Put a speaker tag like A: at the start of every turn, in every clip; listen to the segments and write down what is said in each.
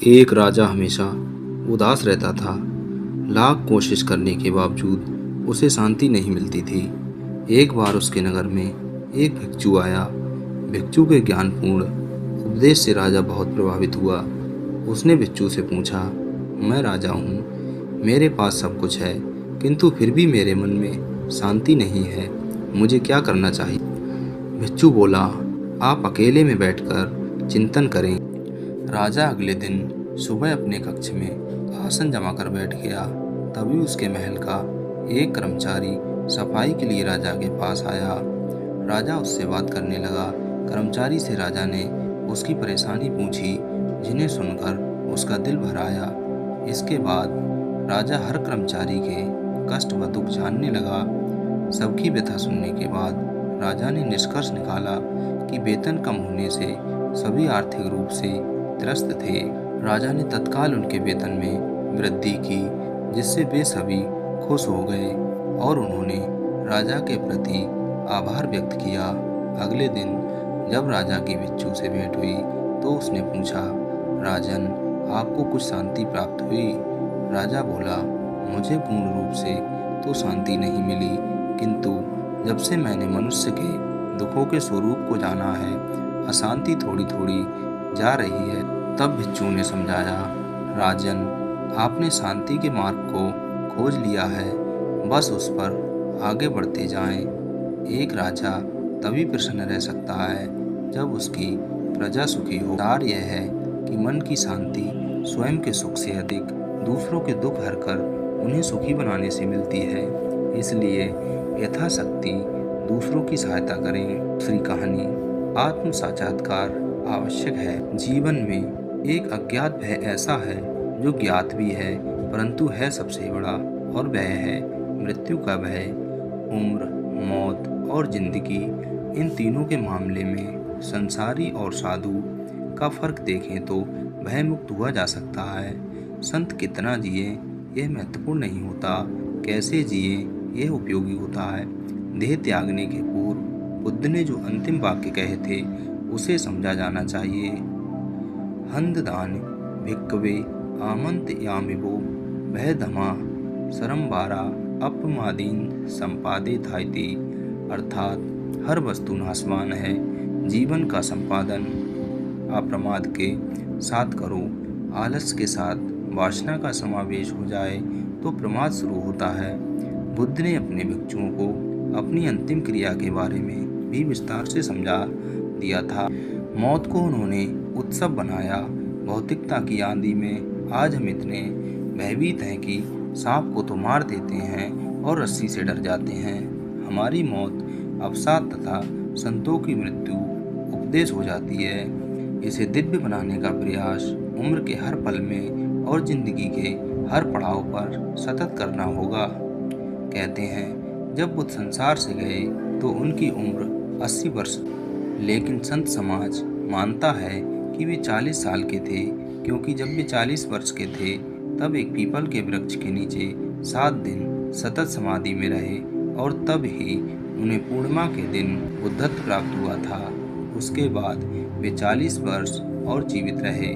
A: एक राजा हमेशा उदास रहता था। लाख कोशिश करने के बावजूद उसे शांति नहीं मिलती थी। एक बार उसके नगर में एक भिक्षु आया। भिक्षु के ज्ञानपूर्ण उपदेश से राजा बहुत प्रभावित हुआ। उसने भिक्षु से पूछा, मैं राजा हूँ, मेरे पास सब कुछ है, किंतु फिर भी मेरे मन में शांति नहीं है। मुझे क्या करना चाहिए? भिक्षु बोला, आप अकेले में बैठकर चिंतन करें। राजा अगले दिन सुबह अपने कक्ष में आसन जमा कर बैठ गया। तभी उसके महल का एक कर्मचारी सफाई के लिए राजा के पास आया। राजा उससे बात करने लगा। कर्मचारी से राजा ने उसकी परेशानी पूछी, जिन्हें सुनकर उसका दिल भर आया। इसके बाद राजा हर कर्मचारी के कष्ट व दुख जानने लगा। सबकी व्यथा सुनने के बाद राजा ने निष्कर्ष निकाला कि वेतन कम होने से सभी आर्थिक रूप से त्रस्त थे। राजा ने तत्काल उनके वेतन में वृद्धि की, जिससे वे सभी खुश हो गए और उन्होंने राजा के प्रति आभार व्यक्त किया। अगले दिन जब राजा की भिक्षु से भेंट हुई तो उसने पूछा, राजन, आपको कुछ शांति प्राप्त हुई? राजा बोला, मुझे पूर्ण रूप से तो शांति नहीं मिली, किंतु जब से मैंने मनुष्य के दुखों के स्वरूप को जाना है, अशांति थोड़ी थोड़ी जा रही है। तब भिक्षु ने समझाया, राजन, आपने शांति के मार्ग को खोज लिया है, बस उस पर आगे बढ़ते जाएं। एक राजा तभी प्रसन्न रह सकता है जब उसकी प्रजा सुखी हो। सार यह है कि मन की शांति स्वयं के सुख से अधिक दूसरों के दुख हरकर उन्हें सुखी बनाने से मिलती है। इसलिए यथाशक्ति दूसरों की सहायता करें। दूसरी कहानी, आत्म साक्षात्कार आवश्यक है। जीवन में एक अज्ञात भय ऐसा है जो ज्ञात भी है परंतु है सबसे बड़ा, और वह है मृत्यु का भय। उम्र, मौत और जिंदगी, इन तीनों के मामले में संसारी और साधु का फर्क देखें तो भय मुक्त हुआ जा सकता है। संत कितना जिए यह महत्वपूर्ण नहीं होता, कैसे जिए यह उपयोगी होता है। देह त्यागने के पूर्व बुद्ध ने जो अंतिम वाक्य कहे थे उसे समझा जाना चाहिए। हंददान भिक्खवे आमंत यामिबो भय धमा सरम्बारा अपमादीन संपादे थाइति। अर्थात हर वस्तु नाशवान है, जीवन का संपादन अप्रमाद के साथ करो। आलस्य के साथ वासना का समावेश हो जाए तो प्रमाद शुरू होता है। बुद्ध ने अपने भिक्षुओं को अपनी अंतिम क्रिया के बारे में भी विस्तार से समझा दिया था। मौत को उन्होंने उत्सव बनाया। भौतिकता की आंधी में आज हम इतने भयभीत हैं कि सांप को तो मार देते हैं और रस्सी से डर जाते हैं। हमारी मौत अवसाद तथा संतों की मृत्यु उपदेश हो जाती है। इसे दिव्य बनाने का प्रयास उम्र के हर पल में और जिंदगी के हर पड़ाव पर सतत करना होगा। कहते हैं जब बुद्ध संसार से गए तो उनकी उम्र 80 वर्ष, लेकिन संत समाज मानता है कि वे 40 साल के थे, क्योंकि जब वे 40 वर्ष के थे तब एक पीपल के वृक्ष के नीचे 7 दिन सतत समाधि में रहे और तब ही उन्हें पूर्णिमा के दिन बुद्धत्व प्राप्त हुआ था। उसके बाद वे 40 वर्ष और जीवित रहे।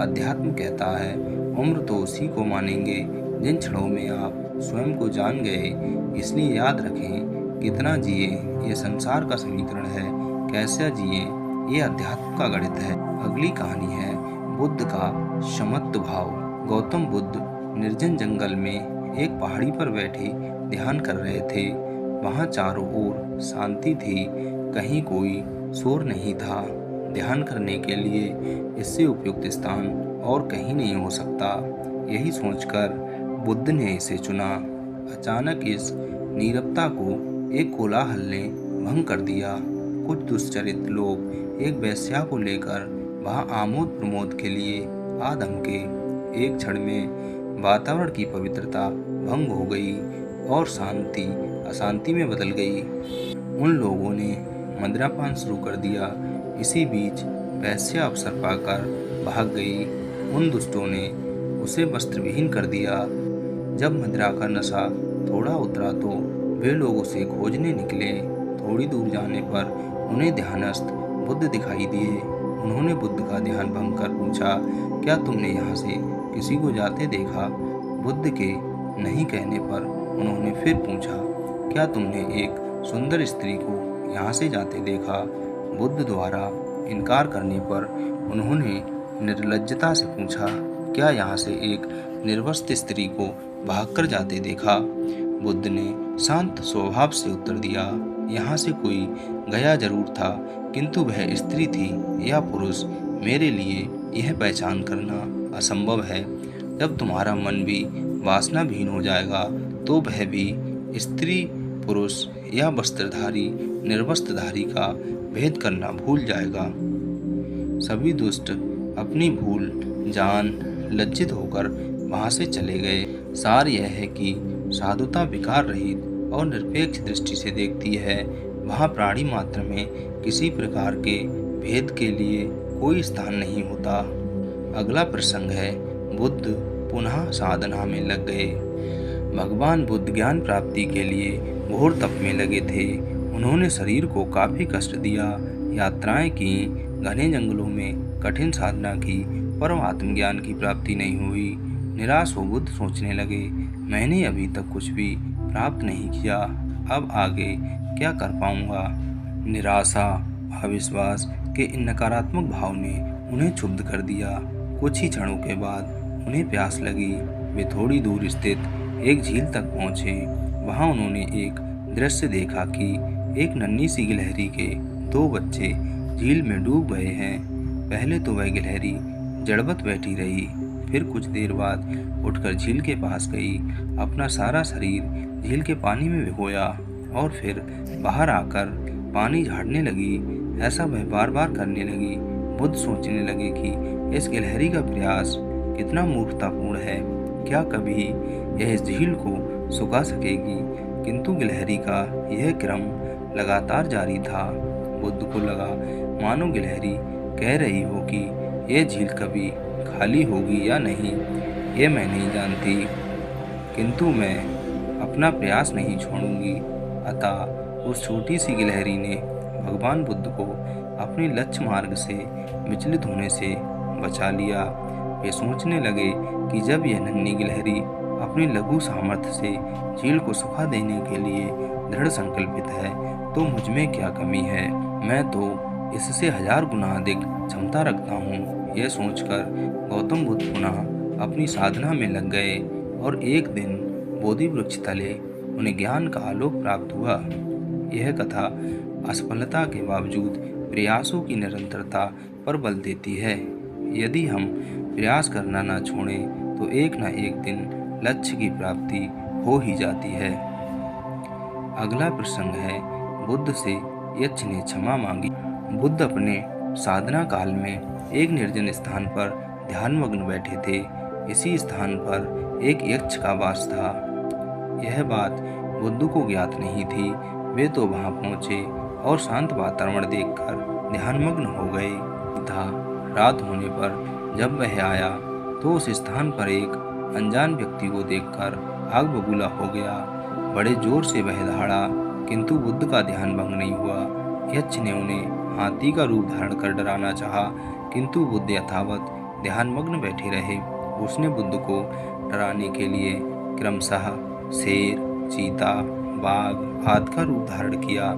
A: अध्यात्म कहता है उम्र तो उसी को मानेंगे जिन क्षणों में आप स्वयं को जान गए। इसलिए याद रखें, कितना जिए ये संसार का समीकरण है, कैसा जिए ये अध्यात्म का गणित है। अगली कहानी है बुद्ध का समत्व भाव। गौतम बुद्ध निर्जन जंगल में एक पहाड़ी पर बैठे ध्यान कर रहे थे। वहाँ चारों ओर शांति थी, कहीं कोई शोर नहीं था। ध्यान करने के लिए इससे उपयुक्त स्थान और कहीं नहीं हो सकता, यही सोचकर बुद्ध ने इसे चुना। अचानक इस नीरवता को एक कोलाहल ने भंग कर दिया। कुछ दुष्चरित लोग एक वेश्या को लेकर वहां आमोद प्रमोद के लिए आ धमके। एक क्षण में वातावरण की पवित्रता भंग हो गई और शांति अशांति में बदल गई। उन लोगों ने मदिरापान शुरू कर दिया। इसी बीच वेश्या अवसर पाकर भाग गई। उन दुष्टों ने उसे वस्त्रविहीन कर दिया। जब मदिरा का नशा थोड़ा उतरा तो वे लोग उसे खोजने निकले। थोड़ी दूर जाने पर उन्हें ध्यानस्थ बुद्ध दिखाई दिए। उन्होंने बुद्ध का ध्यान भंग कर पूछा, क्या तुमने यहाँ से किसी को जाते देखा? बुद्ध के नहीं कहने पर उन्होंने फिर पूछा, क्या तुमने एक सुंदर स्त्री को यहाँ से जाते देखा? बुद्ध द्वारा इनकार करने पर उन्होंने निर्लज्जता से पूछा, क्या यहाँ से एक निर्वस्त्र स्त्री को भागकर जाते देखा? बुद्ध ने शांत स्वभाव से उत्तर दिया, यहाँ से कोई गया जरूर था, किंतु वह स्त्री थी या पुरुष मेरे लिए यह पहचान करना असंभव है। जब तुम्हारा मन भी वासना विहीन हो जाएगा तो वह भी स्त्री पुरुष या वस्त्रधारी निर्वस्त्रधारी का भेद करना भूल जाएगा। सभी दुष्ट अपनी भूल जान लज्जित होकर वहां से चले गए। सार यह है कि साधुता विकार रहित और निरपेक्ष दृष्टि से देखती है। वहाँ प्राणी मात्र में किसी प्रकार के भेद के लिए कोई स्थान नहीं होता। अगला प्रसंग है, बुद्ध पुनः साधना में लग गए। भगवान बुद्ध ज्ञान प्राप्ति के लिए घोर तप में लगे थे। उन्होंने शरीर को काफी कष्ट दिया, यात्राएं की, घने जंगलों में कठिन साधना की, पर आत्मज्ञान की प्राप्ति नहीं हुई। निराश हो बुद्ध सोचने लगे, मैंने अभी तक कुछ भी प्राप्त नहीं किया, अब आगे क्या कर पाऊंगा। निराशा अविश्वास के इन नकारात्मक भाव ने उन्हें क्षुब्ध कर दिया। कुछ ही क्षणों के बाद उन्हें प्यास लगी। वे थोड़ी दूर स्थित एक झील तक पहुंचे। वहां उन्होंने एक दृश्य देखा कि एक नन्ही सी गिलहरी के 2 बच्चे झील में डूब गए हैं। पहले तो वह गिलहरी जड़वत बैठी रही, फिर कुछ देर बाद उठकर झील के पास गई, अपना सारा शरीर झील के पानी में भिगोया और फिर बाहर आकर पानी झाड़ने लगी। ऐसा वह बार बार करने लगी। बुद्ध सोचने लगे कि इस गिलहरी का प्रयास कितना मूर्खतापूर्ण है, क्या कभी यह इस झील को सुखा सकेगी? किंतु गिलहरी का यह क्रम लगातार जारी था। बुद्ध को लगा मानो गिलहरी कह रही हो कि यह झील कभी खाली होगी या नहीं, ये मैं नहीं जानती, किंतु मैं अपना प्रयास नहीं छोड़ूंगी। अतः उस छोटी सी गिलहरी ने भगवान बुद्ध को अपने लक्ष्य मार्ग से विचलित होने से बचा लिया। वे सोचने लगे कि जब यह नन्ही गिलहरी अपनी लघु सामर्थ्य से झील को सुखा देने के लिए दृढ़ संकल्पित है, तो मुझ में क्या कमी है? मैं तो इससे 1000 गुना अधिक क्षमता रखता हूँ। यह सोचकर गौतम बुद्ध पुनः अपनी साधना में लग गए और एक दिन बोधि वृक्ष तले उन्हें ज्ञान का आलोक प्राप्त हुआ। यह कथा असफलता के बावजूद प्रयासों की निरंतरता पर बल देती है। यदि हम प्रयास करना न छोड़ें तो एक न एक दिन लक्ष्य की प्राप्ति हो ही जाती है। अगला प्रसंग है, बुद्ध से यक्ष ने क्षमा मांगी। बुद्ध अपने साधना काल में एक निर्जन स्थान पर ध्यानमग्न बैठे थे। इसी स्थान पर एक यक्ष का वास था। यह बात बुद्ध को ज्ञात नहीं थी। वे तो वहां पहुंचे और शांत वातावरण देखकर ध्यानमग्न हो गए था। रात होने पर जब वह आया तो उस स्थान पर एक अनजान व्यक्ति को देखकर आग बबूला हो गया। बड़े जोर से वह दहाड़ा, किंतु बुद्ध का ध्यान भंग नहीं हुआ। यक्ष ने उन्हें हाथी का रूप धारण कर डराना चाहा, किंतु बुद्ध यथावत ध्यानमग्न बैठे रहे। उसने बुद्ध को डराने के लिए क्रमशः शेर, चीता, बाघ आदि का रूप धारण किया,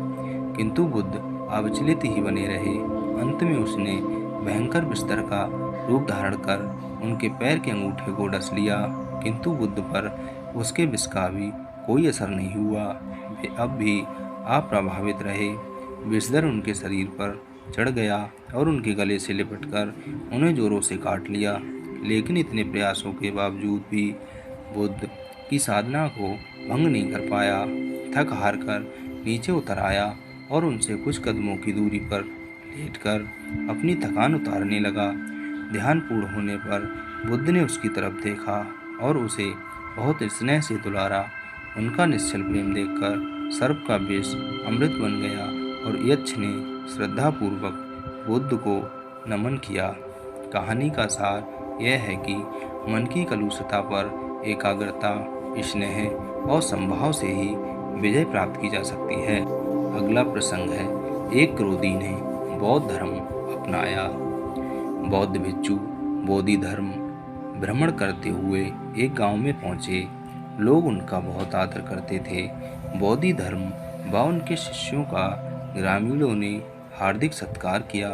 A: किंतु बुद्ध अविचलित ही बने रहे। अंत में उसने भयंकर बिस्तर का रूप धारण कर उनके पैर के अंगूठे को डस लिया, किंतु बुद्ध पर उसके विष का भी कोई असर नहीं हुआ। वे अब भी अप्रभावित रहे। विषधर उनके शरीर पर चढ़ गया और उनके गले से लिपटकर उन्हें जोरों से काट लिया। लेकिन इतने प्रयासों के बावजूद भी बुद्ध की साधना को भंग नहीं कर पाया। थक हार कर नीचे उतर आया और उनसे कुछ कदमों की दूरी पर लेटकर अपनी थकान उतारने लगा। ध्यान पूर्ण होने पर बुद्ध ने उसकी तरफ देखा और उसे बहुत स्नेह से दुलारा। उनका निश्चल प्रेम देखकर सर्प का विष अमृत बन गया और यक्ष ने श्रद्धापूर्वक बुद्ध को नमन किया। कहानी का सार यह है कि मन की कलुषता पर एकाग्रता, स्नेह और संभाव से ही विजय प्राप्त की जा सकती है। अगला प्रसंग है, एक क्रोधी ने बौद्ध धर्म अपनाया। बौद्ध भिक्षु बोधि धर्म भ्रमण करते हुए एक गांव में पहुंचे। लोग उनका बहुत आदर करते थे। बोधि धर्म व उनके शिष्यों का ग्रामीणों ने हार्दिक सत्कार किया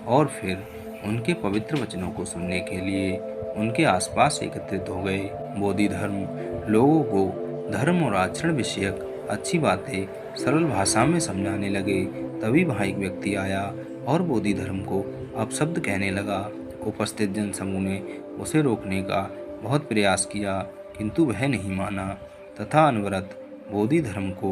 A: और फिर उनके पवित्र वचनों को सुनने के लिए उनके आसपास एकत्रित हो गए। बोधि धर्म लोगों को धर्म और आचरण विषयक अच्छी बातें सरल भाषा में समझाने लगे। तभी वहाँ एक व्यक्ति आया और बोधि धर्म को अपशब्द कहने लगा। उपस्थित जनसमूह ने उसे रोकने का बहुत प्रयास किया, किंतु वह नहीं माना तथा अनवरत बोधि धर्म को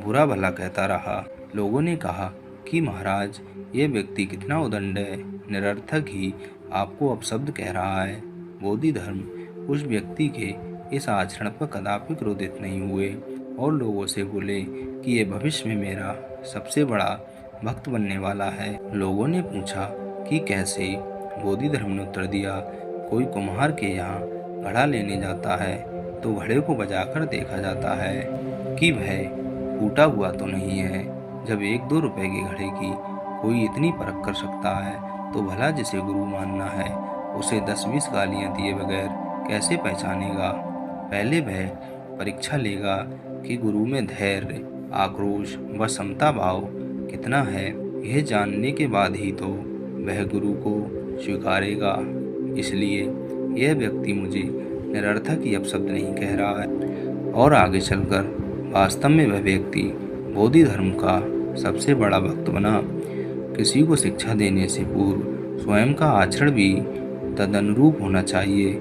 A: बुरा भला कहता रहा। लोगों ने कहा कि महाराज, ये व्यक्ति कितना उदंड है, निरर्थक ही आपको अपशब्द कह रहा है। बोधि धर्म उस व्यक्ति के इस आचरण पर कदापि क्रोधित नहीं हुए और लोगों से बोले कि ये भविष्य में मेरा सबसे बड़ा भक्त बनने वाला है। लोगों ने पूछा कि कैसे? बोधि धर्म ने उत्तर दिया, कोई कुम्हार के यहाँ घड़ा लेने जाता है तो घड़े को बजाकर देखा जाता है कि वह फूटा हुआ तो नहीं है। जब 1-2 रुपए के घड़े की कोई इतनी परख कर सकता है तो भला जिसे गुरु मानना है उसे 10-20 गालियाँ दिए बगैर कैसे पहचानेगा? पहले वह परीक्षा लेगा कि गुरु में धैर्य, आक्रोश व समता भाव कितना है। यह जानने के बाद ही तो वह गुरु को स्वीकारेगा। इसलिए यह व्यक्ति मुझे निरर्थक ही अपशब्द नहीं कह रहा है। और आगे चलकर वास्तव में वह व्यक्ति बोधि धर्म का सबसे बड़ा भक्त बना। किसी को शिक्षा देने से पूर्व स्वयं का आचरण भी तदनुरूप होना चाहिए।